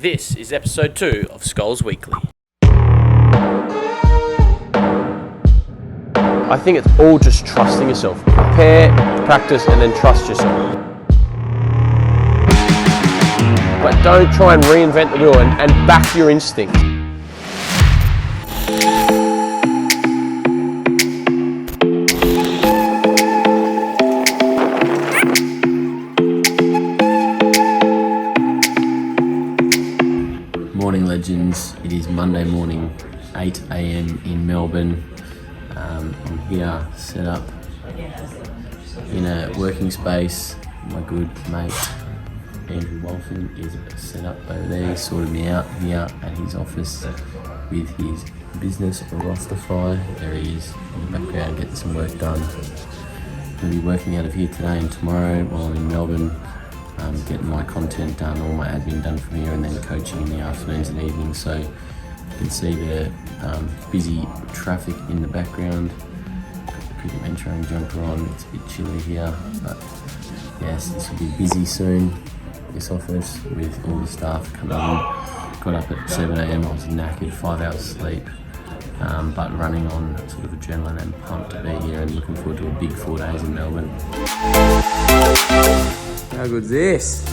This is episode 2 of Scolls Weekly. I think it's all just trusting yourself. Prepare, practice, and then trust yourself. But don't try and reinvent the wheel and back your instinct. Morning legends, it is Monday morning, 8 a.m. in Melbourne. I'm here set up in a working space. My good mate Andrew Walton is set up over there. He sorted me out here at his office with his business Rostify. There he is in the background getting some work done. I'm going to be working out of here today and tomorrow while I'm in Melbourne. Getting my content done, all my admin done from here, and then coaching in the afternoons and evenings. So you can see the busy traffic in the background. Got the cricket mentoring jumper on. It's a bit chilly here, but yes, this will be busy soon. This office with all the staff coming in. Got up at 7 a.m. I was knackered, 5 hours sleep, but running on sort of adrenaline and pumped to be here and looking forward to a big 4 days in Melbourne. How good's this?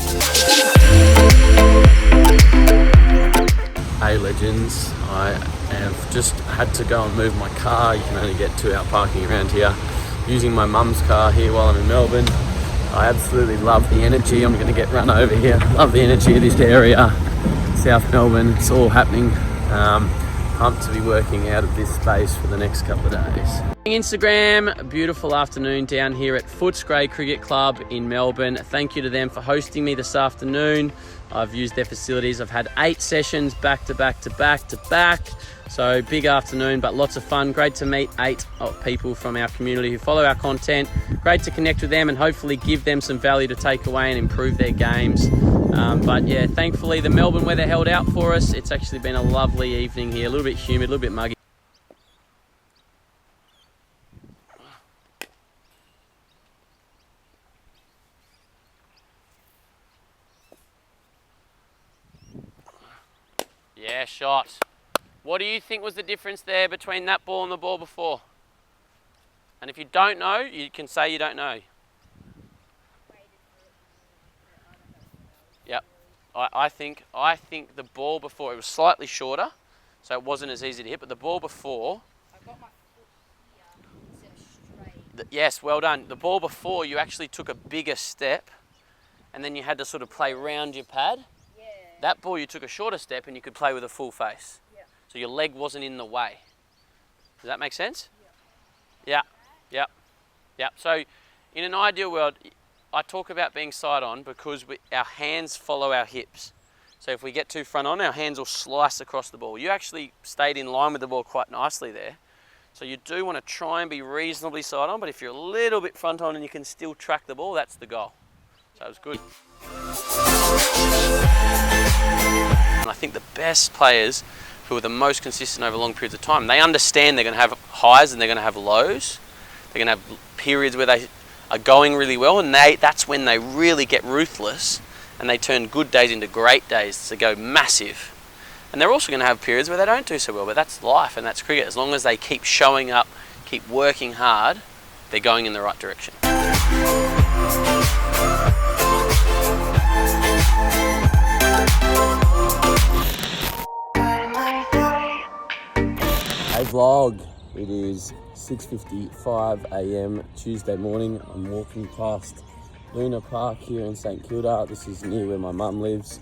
Hey legends, I have just had to go and move my car. You can only get 2 hour parking around here. Using my mum's car here while I'm in Melbourne. I absolutely love the energy. I'm going to get run over here. Love the energy of this area. South Melbourne, it's all happening. Pumped to be working out of this space for the next couple of days. Instagram, a beautiful afternoon down here at Footscray Cricket Club in Melbourne. Thank you to them for hosting me this afternoon. I've used their facilities. I've had 8 sessions back to back to back to back. So big afternoon, but lots of fun. Great to meet 8 people from our community who follow our content. Great to connect with them and hopefully give them some value to take away and improve their games. But yeah, thankfully the Melbourne weather held out for us. It's actually been a lovely evening here. A little bit humid, a little bit muggy. Yeah, shot. What do you think was the difference there between that ball and the ball before? And if you don't know, you can say you don't know. Yep. I think the ball before, it was slightly shorter, so it wasn't as easy to hit, but the ball before... I got my foot here instead of straight. Yes, well done. The ball before, you actually took a bigger step, and then you had to sort of play round your pad. Yeah. That ball, you took a shorter step, and you could play with a full face. Yeah. So your leg wasn't in the way. Does that make sense? Yeah. Yeah. Yeah. So in an ideal world, I talk about being side on because our hands follow our hips. So if we get too front on, our hands will slice across the ball. You actually stayed in line with the ball quite nicely there. So you do want to try and be reasonably side on, but if you're a little bit front on and you can still track the ball, that's the goal. So it was good. And I think the best players who are the most consistent over long periods of time, they understand they're going to have highs and they're going to have lows. They're going to have periods where they are going really well, and that's when they really get ruthless and they turn good days into great days to go massive. And they're also going to have periods where they don't do so well, but that's life and that's cricket. As long as they keep showing up, keep working hard, they're going in the right direction. Hey vlog, it is 6:55 a.m. Tuesday morning. I'm walking past Luna Park here in St Kilda. This is near where my mum lives.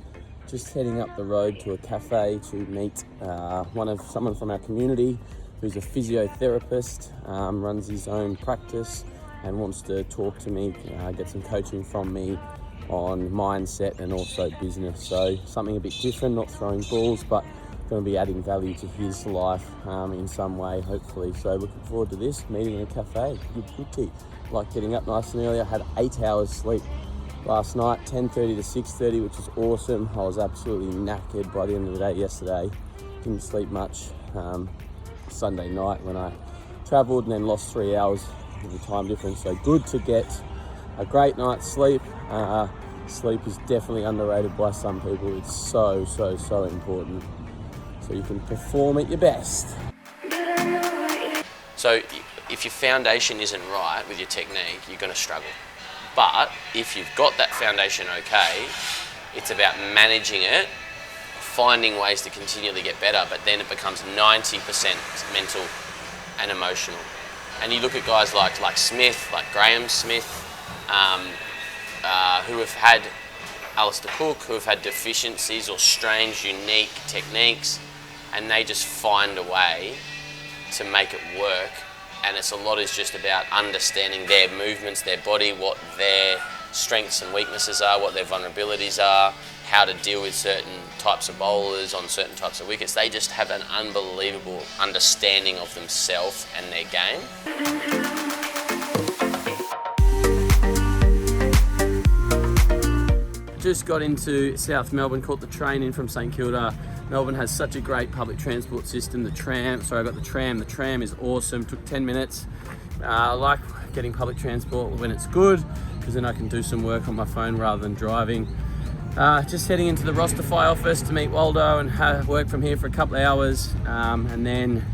Just heading up the road to a cafe to meet someone from our community who's a physiotherapist, runs his own practice and wants to talk to me, get some coaching from me on mindset and also business. So something a bit different, not throwing balls, but going to be adding value to his life in some way, hopefully. So looking forward to this, meeting in a cafe. Good tea. Like getting up nice and early. I had 8 hours sleep last night, 10:30 to 6:30, which is awesome. I was absolutely knackered by the end of the day yesterday. Didn't sleep much Sunday night when I travelled and then lost 3 hours with the time difference. So good to get a great night's sleep. Sleep is definitely underrated by some people. It's so important, so you can perform at your best. So if your foundation isn't right with your technique, you're going to struggle. But if you've got that foundation okay, it's about managing it, finding ways to continually get better, but then it becomes 90% mental and emotional. And you look at guys like Smith, like Graham Smith, who have had Alistair Cook, who have had deficiencies or strange, unique techniques, and they just find a way to make it work. And a lot is just about understanding their movements, their body, what their strengths and weaknesses are, what their vulnerabilities are, how to deal with certain types of bowlers on certain types of wickets. They just have an unbelievable understanding of themselves and their game. Just got into South Melbourne, caught the train in from St Kilda. Melbourne has such a great public transport system. The tram is awesome. Took 10 minutes. I like getting public transport when it's good, because then I can do some work on my phone rather than driving. Just heading into the Rostify office to meet Waldo and work from here for a couple of hours, and then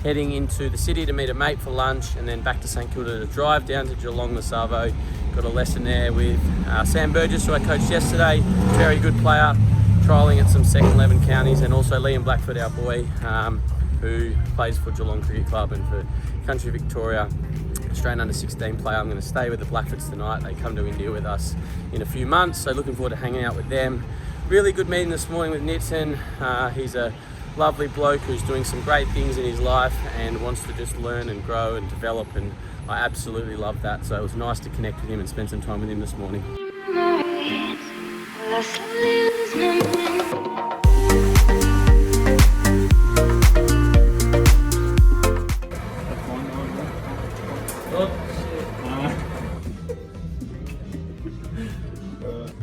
heading into the city to meet a mate for lunch, and then back to St Kilda to drive down to Geelong the Savo. Got a lesson there with Sam Burgess, who I coached yesterday. Very good player, trialling at some second 11 counties, and also Liam Blackford, our boy, who plays for Geelong Cricket Club and for Country Victoria. Australian under-16 player. I'm going to stay with the Blackfords tonight. They come to India with us in a few months, so looking forward to hanging out with them. Really good meeting this morning with Nitin. He's a lovely bloke who's doing some great things in his life and wants to just learn and grow and develop, and I absolutely love that. So it was nice to connect with him and spend some time with him this morning.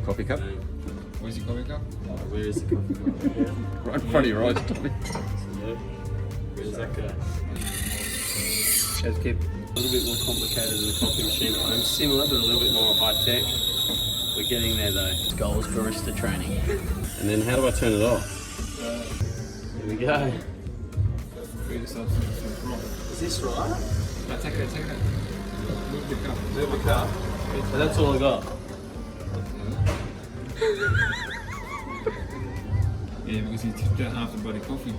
Coffee cup? Where's your coffee cup? Where is the coffee cup? Right in front of your eyes, Tommy. Where's that go? Let's keep a little bit more complicated than the coffee machine at home. Similar, but a little bit more high tech. We're getting there though. Scolls barista training. And then how do I turn it off? Here we go. Is this right? No, take it. Move the cup. Move the cup. So that's all I got. Yeah, because you took out half the bloody coffee.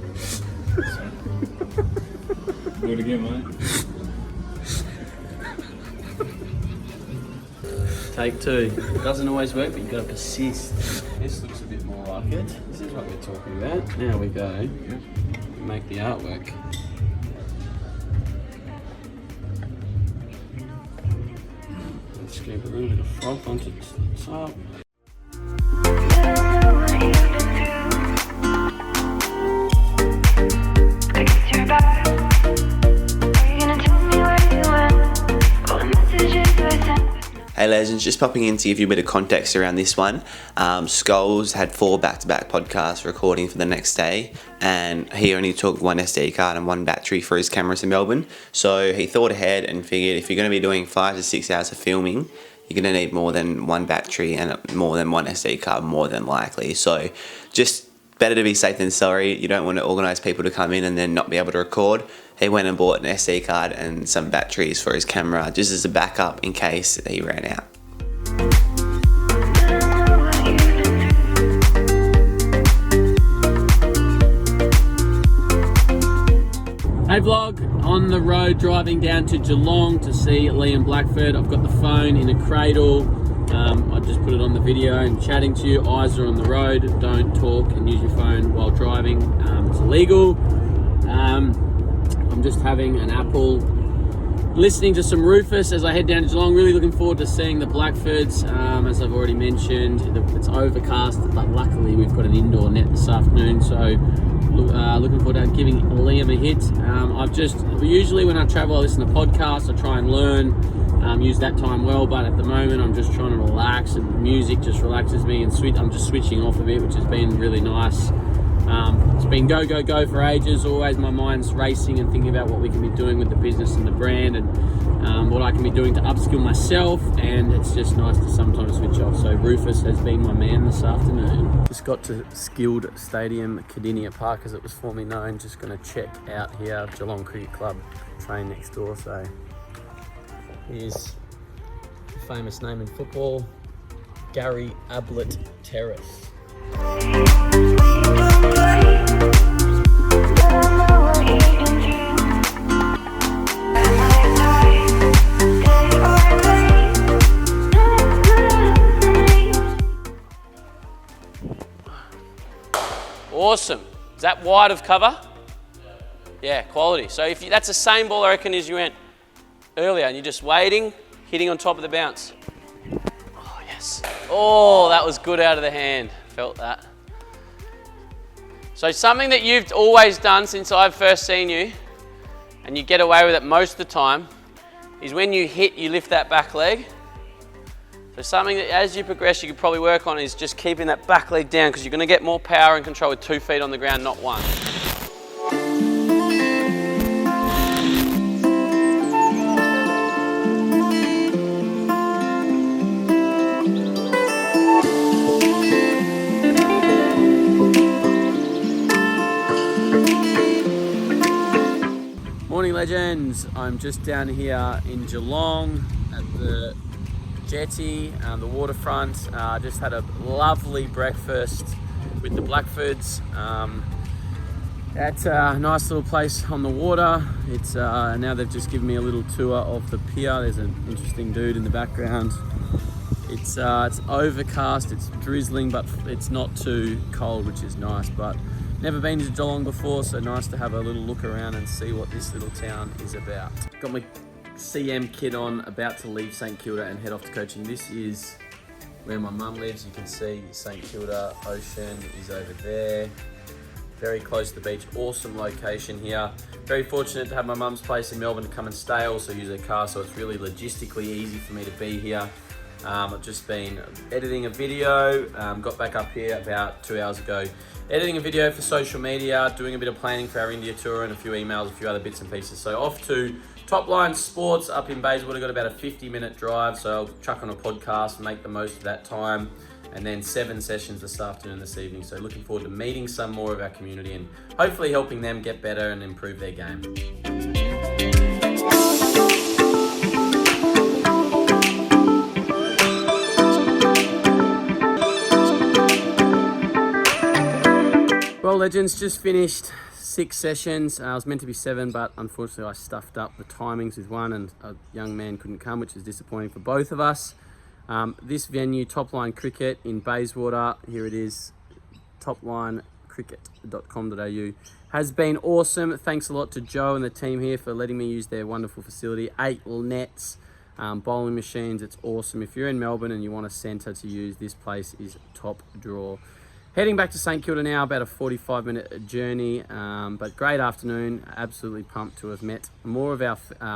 Sorry. Do it again, mate. Take two. It doesn't always work, but you've got to persist. This looks a bit more like it. This is what we're talking about. Now we go. We make the artwork. Let's scoop a little bit of froth onto the top. Hey legends, just popping in to give you a bit of context around this one. Scolls had 4 back-to-back podcast recording for the next day, and he only took 1 SD card and 1 battery for his cameras in Melbourne. So he thought ahead and figured if you're going to be doing 5 to 6 hours of filming, you're going to need more than 1 battery and more than 1 SD card, more than likely. So just better to be safe than sorry. You don't want to organise people to come in and then not be able to record. He went and bought an SD card and some batteries for his camera just as a backup in case he ran out. Hey vlog, on the road driving down to Geelong to see Liam Blackford. I've got the phone in a cradle. I just put it on the video and chatting to you. Eyes are on the road. Don't talk and use your phone while driving. It's illegal. I'm just having an apple, listening to some Rufus as I head down to Geelong. Really looking forward to seeing the Blackfords. As I've already mentioned, it's overcast, but luckily we've got an indoor net this afternoon, so looking forward to giving Liam a hit. Usually when I travel I listen to podcasts, I try and learn, use that time well, but at the moment I'm just trying to relax, and music just relaxes me, and I'm just switching off a bit, which has been really nice. It's been go, go, go for ages. Always my mind's racing and thinking about what we can be doing with the business and the brand, and what I can be doing to upskill myself, and it's just nice to sometimes switch off. So Rufus has been my man this afternoon. Just got to Skilled Stadium, Cardinia Park as it was formerly known. Just going to check out here, Geelong Cricket Club, train next door. So here's the famous name in football, Gary Ablett Terrace. Awesome. Is that wide of cover? Yeah, quality. So if that's the same ball, I reckon, as you went earlier, and you're just waiting, hitting on top of the bounce. Oh, yes. Oh, that was good out of the hand. Felt that. So something that you've always done since I've first seen you, and you get away with it most of the time, is when you hit, you lift that back leg. So something that as you progress, you could probably work on is just keeping that back leg down, because you're going to get more power and control with 2 feet on the ground, not one. Morning legends, I'm just down here in Geelong at the jetty, the waterfront. Just had a lovely breakfast with the Blackfords at a nice little place on the water. It's now they've just given me a little tour of the pier. There's an interesting dude in the background. It's overcast, it's drizzling, but it's not too cold, which is nice. But never been to Geelong before, so nice to have a little look around and see what this little town is about. Got my CM kit on, about to leave St Kilda and head off to coaching. This is where my mum lives. You can see St Kilda Ocean is over there. Very close to the beach, awesome location here. Very fortunate to have my mum's place in Melbourne to come and stay. I also use her car, so it's really logistically easy for me to be here. I've just been editing a video, got back up here about 2 hours ago. Editing a video for social media, doing a bit of planning for our India tour, and a few emails, a few other bits and pieces. So off to Top Line Sports up in Bayswater. Got about a 50-minute drive, so I'll chuck on a podcast, make the most of that time, and then 7 sessions this afternoon and this evening. So looking forward to meeting some more of our community and hopefully helping them get better and improve their game. Well, legends, just finished 6 sessions. I was meant to be 7, but unfortunately I stuffed up the timings with one, and a young man couldn't come, which is disappointing for both of us. This venue, Top Line Cricket in Bayswater, here it is, toplinecricket.com.au, has been awesome. Thanks a lot to Joe and the team here for letting me use their wonderful facility. 8 nets, bowling machines, it's awesome. If you're in Melbourne and you want a centre to use, this place is top draw. Heading back to St Kilda now, about a 45-minute journey, but great afternoon. Absolutely pumped to have met more of our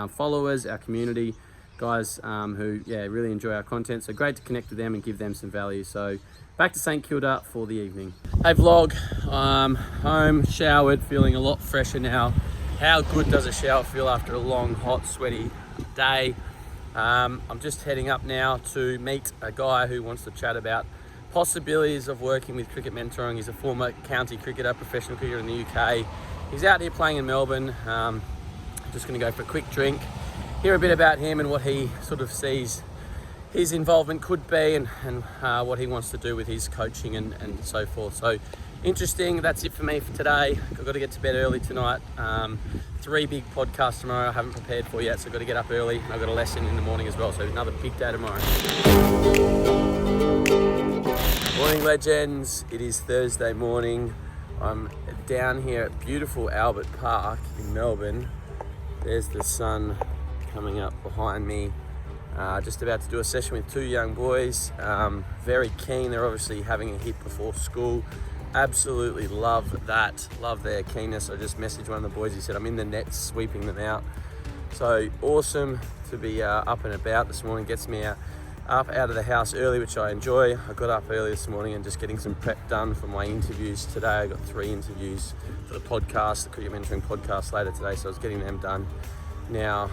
followers, our community, guys who really enjoy our content. So great to connect with them and give them some value. So back to St Kilda for the evening. Hey vlog, home, showered, feeling a lot fresher now. How good does a shower feel after a long, hot, sweaty day? I'm just heading up now to meet a guy who wants to chat about possibilities of working with cricket mentoring. He's a former county cricketer, professional cricketer in the UK. He's out here playing in Melbourne. Just going to go for a quick drink, hear a bit about him and what he sort of sees his involvement could be, and what he wants to do with his coaching and so forth. So interesting. That's it for me for today. I've got to get to bed early tonight. 3 big podcasts tomorrow I haven't prepared for yet, so I've got to get up early. I've got a lesson in the morning as well, so another big day tomorrow. Morning legends, it is Thursday morning. I'm down here at beautiful Albert Park in Melbourne. There's the sun coming up behind me. Just about to do a session with 2 young boys. Very keen, they're obviously having a hit before school. Absolutely love that, love their keenness. I just messaged one of the boys, he said I'm in the nets sweeping them out. So awesome to be up and about this morning, gets me out up out of the house early, which I enjoy. I got up early this morning and just getting some prep done for my interviews today. I got 3 interviews for the podcast, the Cricket Mentoring podcast later today, so I was getting them done now.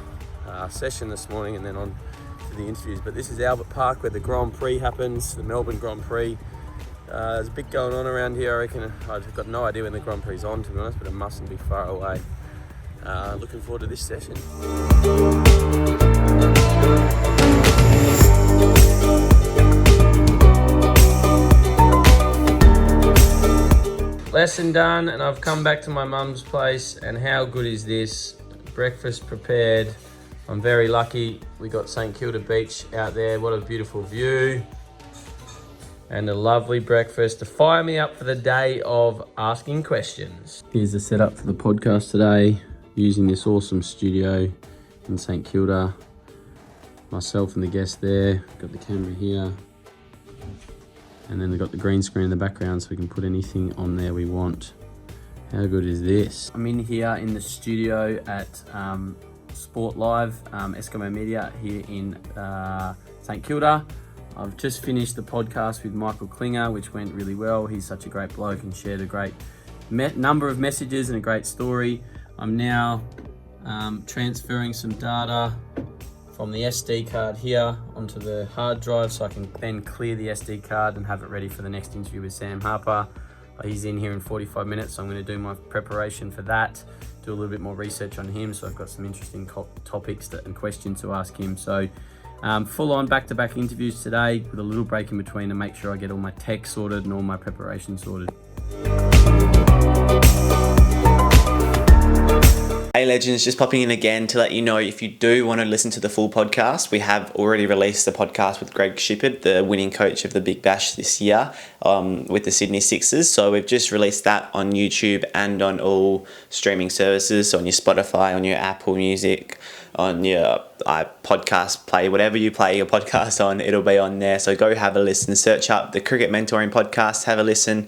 Session this morning and then on to the interviews. But this is Albert Park where the Grand Prix happens, the Melbourne Grand Prix. There's a bit going on around here, I reckon. I've got no idea when the Grand Prix is on, to be honest, but it mustn't be far away. Looking forward to this session. Lesson done, and I've come back to my mum's place, and how good is this? Breakfast prepared. I'm very lucky. We got St Kilda Beach out there. What a beautiful view. And a lovely breakfast to fire me up for the day of asking questions. Here's the setup for the podcast today, using this awesome studio in St Kilda. Myself and the guest there. Got the camera here. And then we've got the green screen in the background so we can put anything on there we want. How good is this? I'm in here in the studio at Sport Live, Eskimo Media here in St Kilda. I've just finished the podcast with Michael Klinger, which went really well. He's such a great bloke and shared a great number of messages and a great story. I'm now transferring some data from the SD card here onto the hard drive so I can then clear the SD card and have it ready for the next interview with Sam Harper. He's in here in 45 minutes, so I'm going to do my preparation for that, do a little bit more research on him, so I've got some interesting topics and questions to ask him. So full on back-to-back interviews today with a little break in between to make sure I get all my tech sorted and all my preparation sorted. Hey legends, just popping in again to let you know if you do want to listen to the full podcast, we have already released the podcast with Greg Shipperd, the winning coach of the Big Bash this year with the Sydney Sixers. So we've just released that on YouTube and on all streaming services, so on your Spotify, on your Apple Music, on your podcast play, whatever you play your podcast on, it'll be on there. So go have a listen, search up the Cricket Mentoring Podcast, have a listen.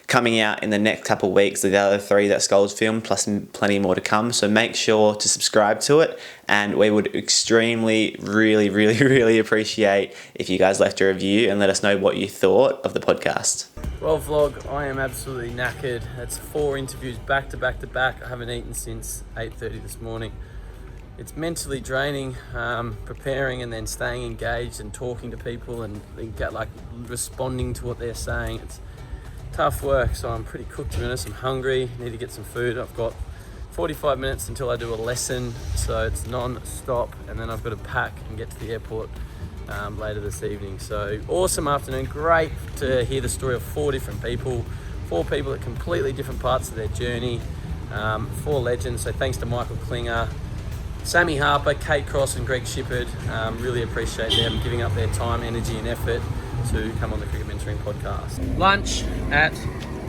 Coming out in the next couple of weeks, the other 3 that Scolls filmed, plus plenty more to come. So make sure to subscribe to it, and we would extremely, really appreciate if you guys left a review and let us know what you thought of the podcast. Well, vlog, I am absolutely knackered. That's 4 interviews back to back to back. I haven't eaten since 8:30 this morning. It's mentally draining, preparing and then staying engaged and talking to people and responding to what they're saying. It's tough work, so I'm pretty cooked, to be honest. I'm hungry, need to get some food. I've got 45 minutes until I do a lesson, so it's non-stop, and then I've got to pack and get to the airport later this evening. So awesome afternoon, great to hear the story of 4 different people, 4 people at completely different parts of their journey, 4 legends. So thanks to Michael Klinger, Sammy Harper, Kate Cross and Greg Shipperd. Really appreciate them giving up their time, energy and effort to come on the Cricket Mentoring Podcast. Lunch at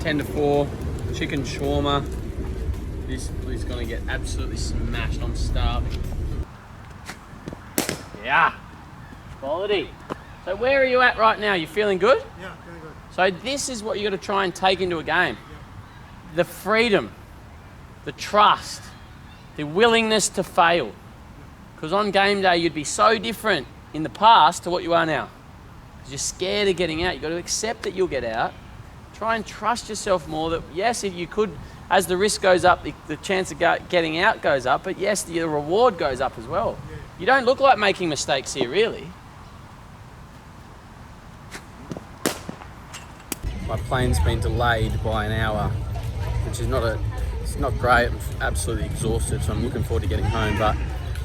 10 to 4, chicken shawarma. This is going to get absolutely smashed. I'm starving. Yeah, quality. So where are you at right now? You feeling good? Yeah, feeling good. So this is what you got to try and take into a game. Yeah. The freedom, the trust, the willingness to fail. Because on game day, you'd be so different in the past to what you are now. You're scared of getting out. You've got to accept that you'll get out. Try and trust yourself more that, yes, if you could, as the risk goes up, the chance of getting out goes up, but yes, the reward goes up as well. Yeah. You don't look like making mistakes here, really. My plane's been delayed by an hour, which is it's not great. I'm absolutely exhausted, so I'm looking forward to getting home, but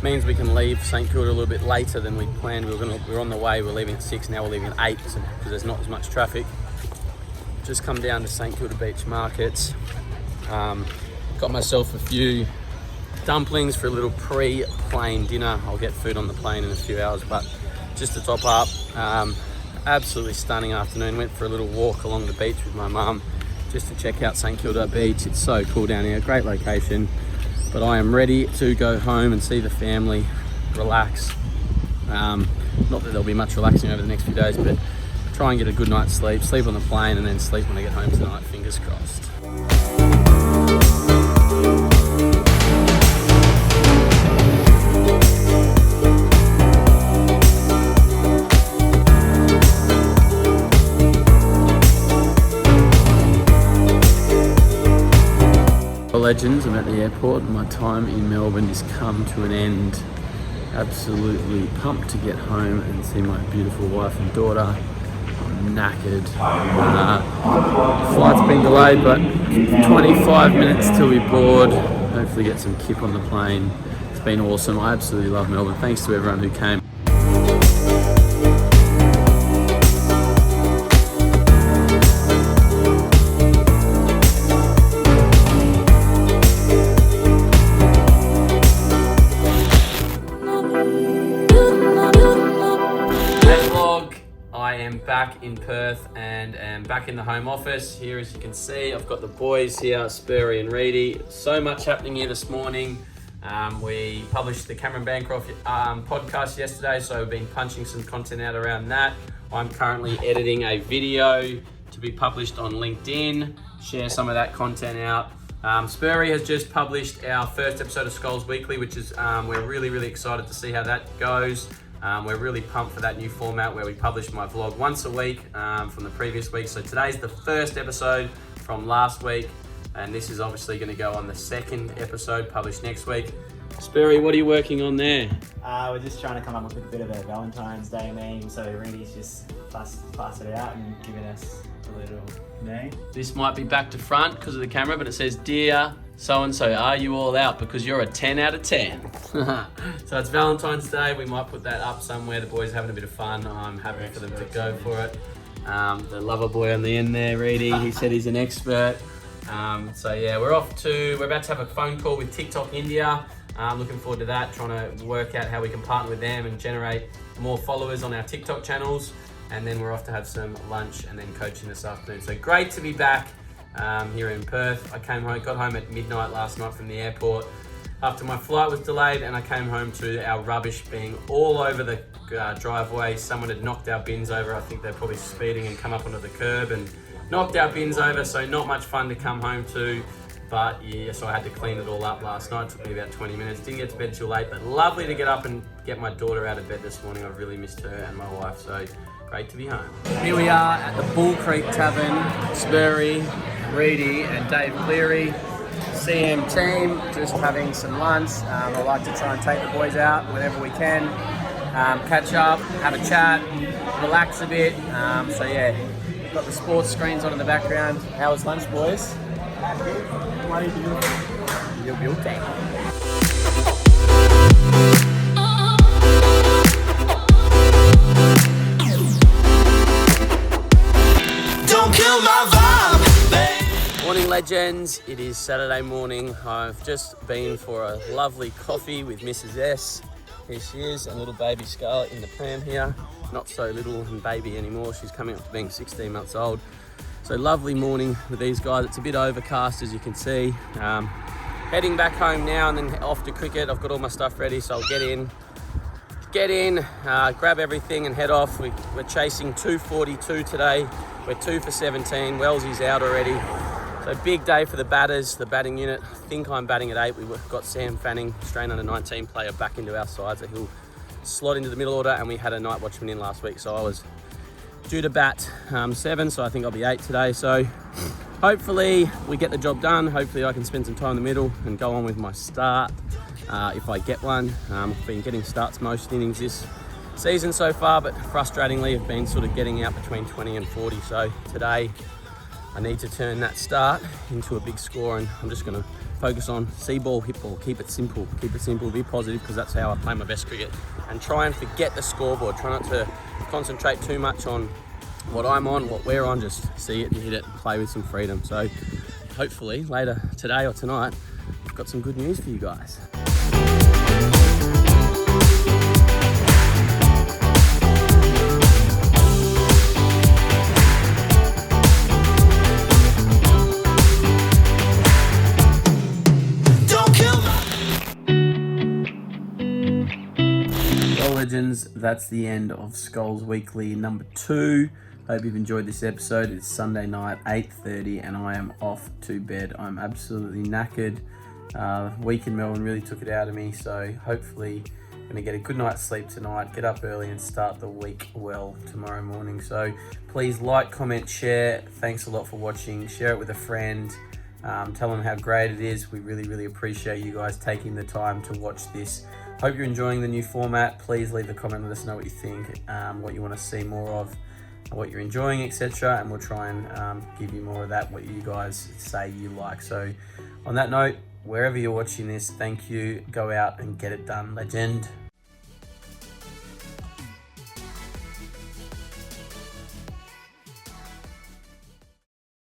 means we can leave St Kilda a little bit later than we planned. We're on the way, we're leaving at 6, now we're leaving at 8 because there's not as much traffic. Just come down to St Kilda Beach Markets. Got myself a few dumplings for a little pre-plane dinner. I'll get food on the plane in a few hours, but just to top up, absolutely stunning afternoon. Went for a little walk along the beach with my mum just to check out St Kilda Beach. It's so cool down here, great location. But I am ready to go home and see the family, relax. Not that there'll be much relaxing over the next few days, but try and get a good night's sleep on the plane, and then sleep when I get home tonight, fingers crossed. legends, I'm at the airport and my time in Melbourne has come to an end. Absolutely pumped to get home and see my beautiful wife and daughter. I'm knackered. Flight's been delayed, but 25 minutes till we board. Hopefully get some kip on the plane. It's been awesome. I absolutely love Melbourne. Thanks to everyone who came. Back in Perth and am back in the home office. Here, as you can see, I've got the boys here, Spurry and Reedy. So much happening here this morning. We published the Cameron Bancroft podcast yesterday, so we've been punching some content out around that. I'm currently editing a video to be published on LinkedIn, share some of that content out. Spurry has just published our first episode of Scolls Weekly, which is we're really excited to see how that goes. We're really pumped for that new format where we publish my vlog once a week from the previous week. So today's the first episode from last week, and this is obviously going to go on the second episode published next week. Spurry, what are you working on there? We're just trying to come up with a bit of a Valentine's Day meme, so Reedy's just passed it out and giving us a little name. This might be back to front because of the camera, but it says, "Dear so-and-so, are you all out? Because you're a 10 out of 10. So it's Valentine's Day. We might put that up somewhere. The boys are having a bit of fun. I'm happy for them to go for it. The lover boy on the end there, Reedy, he said he's an expert. So yeah, we're about to have a phone call with TikTok India. Looking forward to that, trying to work out how we can partner with them and generate more followers on our TikTok channels. And then we're off to have some lunch and then coaching this afternoon. So great to be back. Here in Perth. I got home at midnight last night from the airport after my flight was delayed, and I came home to our rubbish being all over the driveway. Someone had knocked our bins over. I think they're probably speeding and come up onto the curb and knocked our bins over, so not much fun to come home to. But yeah, so I had to clean it all up last night. It took me about 20 minutes. Didn't get to bed too late, but lovely to get up and get my daughter out of bed this morning. I've really missed her and my wife, so great to be home. Here we are at the Bull Creek Tavern. Spurry, Reedy and Dave Cleary, CM team, just having some lunch. I like to try and take the boys out whenever we can, catch up, have a chat, relax a bit. So yeah, got the sports screens on in the background. How was lunch, boys? What are you doing? You'll be okay. Don't kill my vibe, babe. Morning, legends. It is Saturday morning. I've just been for a lovely coffee with Mrs. S. Here she is, and little baby Scarlett in the pram here. Not so little and baby anymore. She's coming up to being 16 months old. So lovely morning with these guys. It's a bit overcast, as you can see. Heading back home now and then off to cricket. I've got all my stuff ready, so I'll get in, grab everything and head off. We're chasing 242 today. We're 2 for 17. Wellesley's out already. So big day for the batters, the batting unit. I think I'm batting at 8. We've got Sam Fanning, Australian under-19 player, back into our side, so he'll slot into the middle order, and we had a night watchman in last week, so I was due to bat 7, so I think I'll be 8 today. So hopefully we get the job done. Hopefully I can spend some time in the middle and go on with my start if I get one. I've been getting starts most innings this season so far, but frustratingly I've been sort of getting out between 20 and 40. So today I need to turn that start into a big score, and I'm just going to focus on see ball, hit ball, keep it simple, be positive, because that's how I play my best cricket, and try and forget the scoreboard. Try not to concentrate too much on what I'm on, what we're on, just see it and hit it and play with some freedom. So hopefully later today or tonight I've got some good news for you guys. Legends, that's the end of Scolls Weekly number 2. Hope you've enjoyed this episode. It's Sunday night, 8:30, and I am off to bed. I'm absolutely knackered. Week in Melbourne really took it out of me, so hopefully I'm going to get a good night's sleep tonight, get up early and start the week well tomorrow morning. So please like, comment, share. Thanks a lot for watching. Share it with a friend. Tell them how great it is. We really, really appreciate you guys taking the time to watch this. Hope you're enjoying the new format. Please leave a comment, let us know what you think, what you want to see more of, what you're enjoying, etc. And we'll try and give you more of that, what you guys say you like. So on that note, wherever you're watching this, thank you. Go out and get it done, legend.